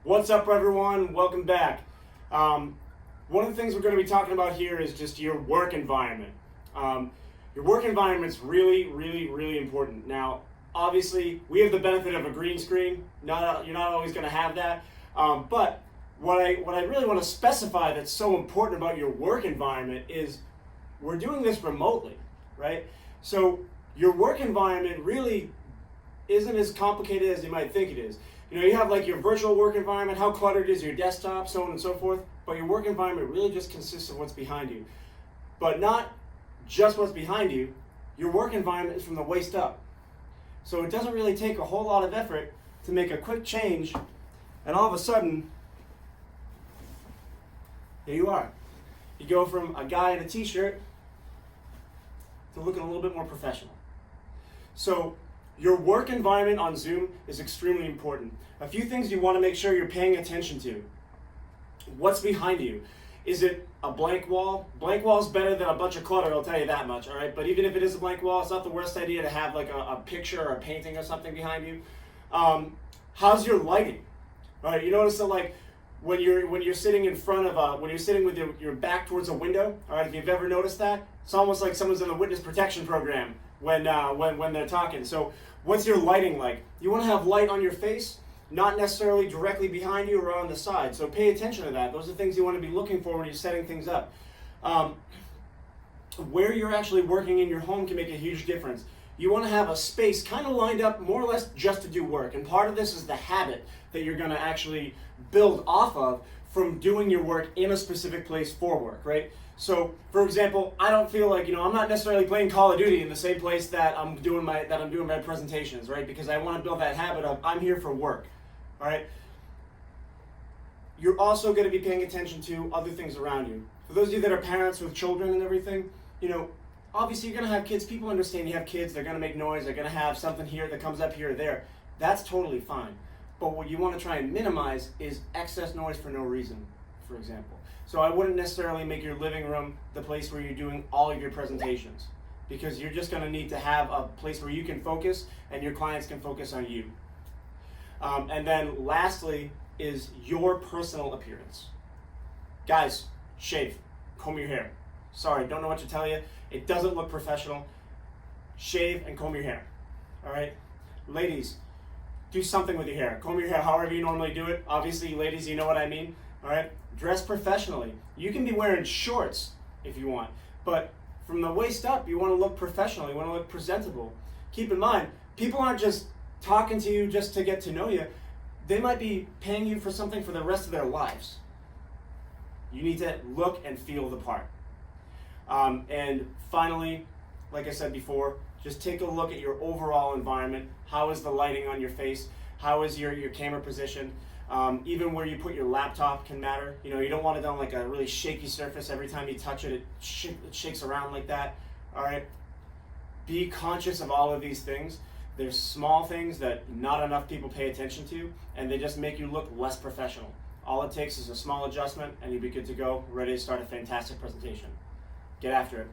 What's up, everyone? Welcome back. One of the things we're going to be talking about here is just your work environment. Your work environment's really important. Now, obviously, we have the benefit of a green screen. You're not always going to have that. But what I really want to specify that's so important about your work environment is we're doing this remotely, right? So your work environment really isn't as complicated as you might think it is. You have like your virtual work environment, how cluttered is your desktop, so on and so forth, but your work environment really just consists of what's behind you. But not just what's behind you, your work environment is from the waist up. So it doesn't really take a whole lot of effort to make a quick change, and all of a sudden, here you are. You go from a guy in a t-shirt to looking a little bit more professional. So your work environment on Zoom is extremely important. A few things you want to make sure you're paying attention to. What's behind you? Is it a blank wall? Blank wall is better than a bunch of clutter, I'll tell you that much, all right? But even if it is a blank wall, it's not the worst idea to have like a picture or a painting or something behind you. How's your lighting? All right, you notice that like when you're sitting in front of when you're sitting with your back towards a window, all right, if you've ever noticed that, it's almost like someone's in a witness protection program when they're talking. So what's your lighting like? You want to have light on your face, not necessarily directly behind you or on the side. So pay attention to that. Those are things you want to be looking for when you're setting things up. Where you're actually working in your home can make a huge difference. You want to have a space kind of lined up more or less just to do work. And part of this is the habit that you're going to actually build off of from doing your work in a specific place for work, right? So, for example, I don't feel like, I'm not necessarily playing Call of Duty in the same place that I'm doing my presentations, right? Because I want to build that habit of I'm here for work, all right? You're also going to be paying attention to other things around you. For those of you that are parents with children and everything, obviously you're going to have kids. People understand you have kids. They're going to make noise. They're going to have something here that comes up here or there. That's totally fine. But what you want to try and minimize is excess noise for no reason, for example. So I wouldn't necessarily make your living room the place where you're doing all of your presentations, because you're just going to need to have a place where you can focus and your clients can focus on you. And then lastly is your personal appearance. Guys, shave, comb your hair. Sorry, don't know what to tell you. It doesn't look professional. Shave and comb your hair, all right? Ladies, do something with your hair. Comb your hair however you normally do it. Obviously, ladies, you know what I mean, all right? Dress professionally. You can be wearing shorts if you want, but from the waist up, you want to look professional. You want to look presentable. Keep in mind, people aren't just talking to you just to get to know you. They might be paying you for something for the rest of their lives. You need to look and feel the part. And finally, like I said before, just take a look at your overall environment. How is the lighting on your face? How is your camera position? Even where you put your laptop can matter. You don't want it on like a really shaky surface. Every time you touch it, it shakes around like that. All right. Be conscious of all of these things. There's small things that not enough people pay attention to, and they just make you look less professional. All it takes is a small adjustment, and you'll be good to go, ready to start a fantastic presentation. Get after it.